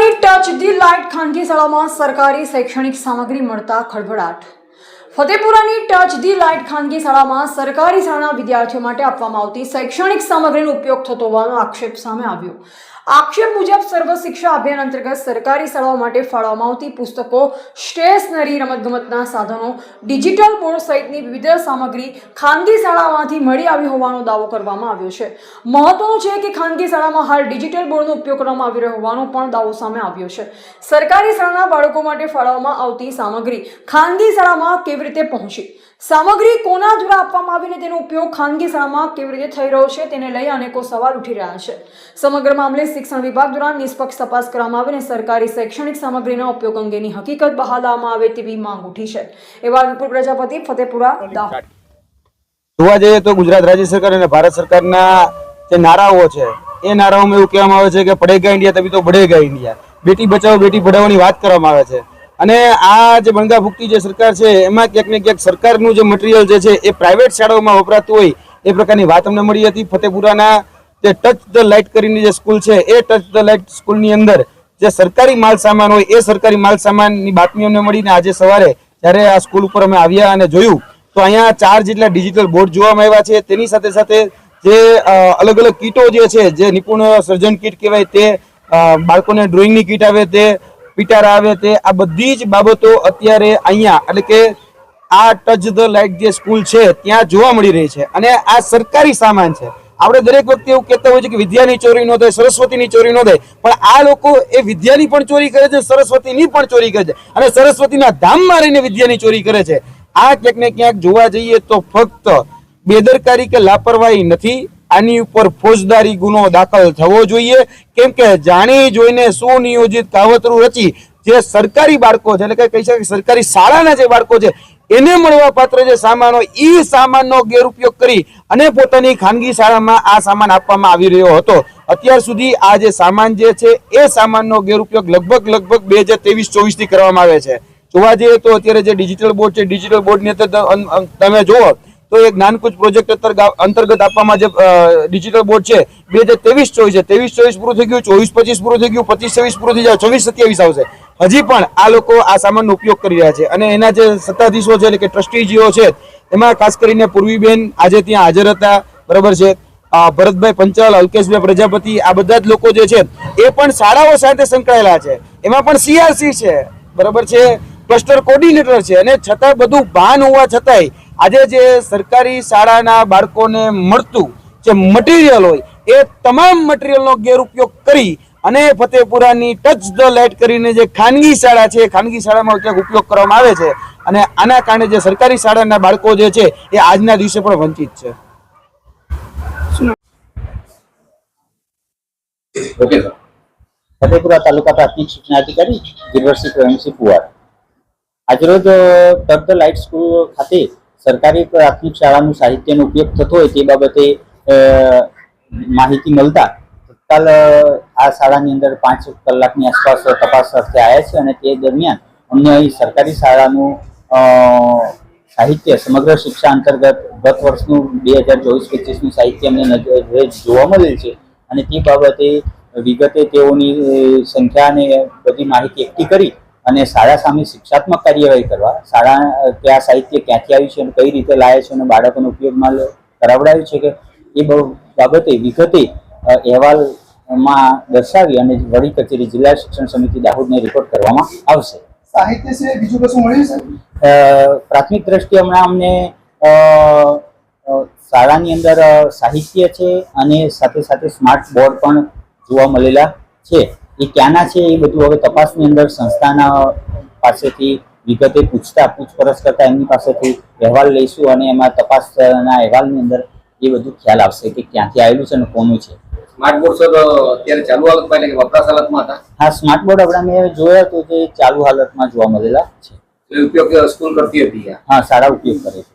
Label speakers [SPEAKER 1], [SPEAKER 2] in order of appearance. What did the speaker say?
[SPEAKER 1] ફતેપુરાની touch the light ખાનગી શાળામાં સરકારી શૈક્ષણિક સામગ્રી મળતા ખળભળાટ। ફતેપુરાની ટચ ધી લાઇટ ખાનગી શાળામાં સરકારી શાળાના વિદ્યાર્થીઓ માટે આપવામાં આવતી શૈક્ષણિક સામગ્રીનો ઉપયોગ થતો હોવાનો આક્ષેપ સામે આવ્યો। આક્ષેપ મુજબ સર્વ શિક્ષા અભિયાન અંતર્ગત સરકારી શાળાઓ માટે ફાળવવામાં આવતી પુસ્તકો, સ્ટેશનરી, રમતગમતના સાધનો, ડિજિટલ બોર્ડ સહિતની વિવિધ સામગ્રી ખાનગી શાળામાંથી મળી આવી હોવાનો દાવો કરવામાં આવ્યો છે। મહત્વનું છે કે ખાનગી શાળામાં હાલ ડિજિટલ બોર્ડનો ઉપયોગ કરવામાં આવી રહ્યો હોવાનો પણ દાવો સામે આવ્યો છે। સરકારી શાળાના બાળકો માટે ફાળવવામાં આવતી સામગ્રી ખાનગી શાળામાં કેવી રીતે પહોંચી, સામગ્રી કોના દ્વારા આપવામાં આવીને તેનો ઉપયોગ ખાનગી શાળામાં કેવી રીતે થઈ રહ્યો છે તેને લઈ અનેકો સવાલ ઉઠી રહ્યા છે। સમગ્ર મામલે શિક્ષણ વિભાગ દ્વારા નિષ્પક્ષ તપાસ કરવામાં આવીને સરકારી શૈક્ષણિક સામગ્રીના ઉપયોગ અંગેની હકીકત બહાર લાવવામાં આવે તેવી માંગ ઉઠી છે। એવા વિપુલ પ્રજાપતિ, ફતેપુરા, દાહોદ।
[SPEAKER 2] જોવા જઈએ તો ગુજરાત રાજ્ય સરકાર અને ભારત સરકારના જે નારાઓ છે એ નારાઓમાં એવું કહેવામાં આવે છે કે પડેગા ઇન્ડિયા તभी તો बढ़ेगा ઇન્ડિયા, બેટી બચાવો બેટી પઢાઓની વાત કરવામાં આવે છે। અને આ જે બણગા ભૂકતી જે સરકાર છે એમાં ક્યાંક ને ક્યાંક સરકારનું જે મટીરિયલ જે છે એ પ્રાઇવેટ શાળાઓમાં વપરાતું હોય એ પ્રકારની વાત અમને મળી હતી। ફતેપુરાના જે ટચ ધ લાઇટ કરીને જે સ્કૂલ છે એ ટચ ધ લાઇટ સ્કૂલની અંદર જે સરકારી માલ સામાન હોય એ સરકારી માલ સામાનની બાતમી અમને મળીને આજે સવારે જ્યારે આ સ્કૂલ ઉપર અમે આવ્યા અને જોયું તો અહીંયા 4 જેટલા ડિજિટલ બોર્ડ જોવામાં આવ્યા છે। તેની સાથે સાથે જે અલગ અલગ કીટો જે છે, જે નિપુણ સર્જન કીટ કહેવાય તે, બાળકોને ડ્રોઈંગની કીટ આવે તે, પિટારા આવે તે, આ બધી જ બાબતો અત્યારે અહીંયા એટલે કે આ ટચ ધ લાઇટ જે સ્કૂલ છે ત્યાં જોવા મળી રહી છે। અને આ સરકારી સામાન છે। આપણે દરેક વખતે એવું કહેતા હોય છે કે વિદ્યાની ચોરી ન થાય, સરસ્વતીની ચોરી ન થાય, પણ આ લોકો એ વિદ્યાની પણ ચોરી કરે છે, સરસ્વતીની પણ ચોરી કરે છે અને સરસ્વતીના ધામમાં રહીને વિદ્યાની ચોરી કરે છે। આ ક્યાંક ને ક્યાંક જોવા જઈએ તો ફક્ત બેદરકારી કે લાપરવાહી નથી, આની ઉપર ફોજદારી ગુનો દાખલ થવો જોઈએ। કેમ કે જાણી જોઈને સુનિયોજિત કાવતરું રચી જે સરકારી બાળકો છે એટલે કે કહી શકાય સરકારી શાળાના જે બાળકો છે એને મળવા પાત્ર જે સામાન હોય એ સામાનનો ગેરઉપયોગ કરી અને પોતાની ખાનગી શાળામાં આ સામાન આપવામાં આવી રહ્યો હતો। અત્યાર સુધી આ જે સામાન જે છે એ સામાનનો ગેરઉપયોગ લગભગ 2023-24 થી કરવામાં આવે છે। જોવા જઈએ તો અત્યારે જે ડિજિટલ બોર્ડ છે, ડિજિટલ બોર્ડની અંદર તમે જુઓ તો એક જ્ઞાનકુંજ પ્રોજેક્ટ અંતર્ગત આપવામાં જે ડિજિટલ બોર્ડ છે 2023-24 છે, 23-24 પૂરું થઈ ગયું, 24-25 પૂરું થઈ ગયું, 25-26 પૂરું થઈ જાય, 26-27 આવશે। હજી પણ આ લોકો આ સામાનનો ઉપયોગ કરી રહ્યા છે અને એના જે સત્તાધીશો છે એટલે કે ટ્રસ્ટીજીઓ છે એમાં ખાસ કરીને પૂર્વીબેન આજે ત્યાં હાજર હતા, બરાબર છે, ભરતભાઈ પંચાલ, અલ્કેશભાઈ પ્રજાપતિ, આ બધા જ લોકો જે છે એ પણ શાળાઓ સાથે સંકળાયેલા છે। એમાં પણ CRC છે, બરાબર છે, ક્લસ્ટર કોર્ડિનેટર છે, અને છતાં બધું ભાન હોવા છતાંય આજે જે સરકારી શાળાના બાળકોને મળતું જે મટીરિયલ હોય એ તમામ મટીરિયલનો ગેરઉપયોગ કરી અને ફતેપુરાની ટચ ધ લાઇટ કરીને જે ખાનગી શાળા છે ખાનગી શાળામાં ક્યાંક ઉપયોગ કરવામાં આવે છે અને આના કારણે જે સરકારી શાળાના બાળકો જે છે એ આજના દિવસે પણ વંચિત છે।
[SPEAKER 3] ફતેપુરા તાલુકા પ્રાથમિક શિક્ષણાધિકારી ગિરવરસિંહ પ્રેમસિંહ પુવાર આજરોજ ટચ ધ લાઇટ સ્કૂલ ખાતે સરકારી પ્રાથમિક શાળાનું સાહિત્યનો ઉપયોગ થતો હોય તે બાબતે માહિતી મળતા તત્કાલ આ શાળાની અંદર 5 કલાકની આસપાસ તપાસ અર્થે આવ્યા છે અને તે દરમિયાન અમને અહીં સરકારી શાળાનું સાહિત્ય સમગ્ર શિક્ષા અંતર્ગત ગત વર્ષનું 2024-25નું સાહિત્ય અમને નજરે જોવા મળેલ છે અને તે બાબતે વિગતે તેઓની સંખ્યા અને બધી માહિતી એકઠી કરી અને શાળા સામે શિક્ષાત્મક કાર્યવાહી કરવા, શાળા ત્યાં સાહિત્ય ક્યાંથી આવ્યું છે અને કઈ રીતે લાવે છે અને બાળકોનો ઉપયોગમાં કરાવડાવ્યું છે કે એ બાબતે વિગતે અહેવાલમાં દર્શાવી અને વડી કચેરી જિલ્લા શિક્ષણ સમિતિ દાહોદને રિપોર્ટ કરવામાં આવશે।
[SPEAKER 4] સાહિત્ય સિવાય બીજું કશું મળ્યું છે?
[SPEAKER 3] પ્રાથમિક દ્રષ્ટિએ હમણાં અમને શાળાની અંદર સાહિત્ય છે અને સાથે સાથે સ્માર્ટ બોર્ડ પણ જોવા મળેલા છે। એ ક્યાંના છે એ બધું હવે તપાસની અંદર સંસ્થાના પાસેથી વિગતે પૂછપરછ કરતા એમની પાસેથી અહેવાલ લઈશું અને એમાં તપાસના અહેવાલની અંદર એ બધું ખ્યાલ આવશે કે ક્યાંથી આવેલું છે અને કોનું છે।
[SPEAKER 5] સ્માર્ટ બોર્ડ સર અત્યારે ચાલુ હાલતમાં એટલે કે વપરાશ હાલતમાં હતા?
[SPEAKER 3] હા, સ્માર્ટ બોર્ડ આપણે મેં જોયા તો તે ચાલુ હાલતમાં જોવા મળેલા છે।
[SPEAKER 5] ઉપયોગ સ્કૂલ કરતી હતી?
[SPEAKER 3] હા, શાળા ઉપયોગ કરે છે।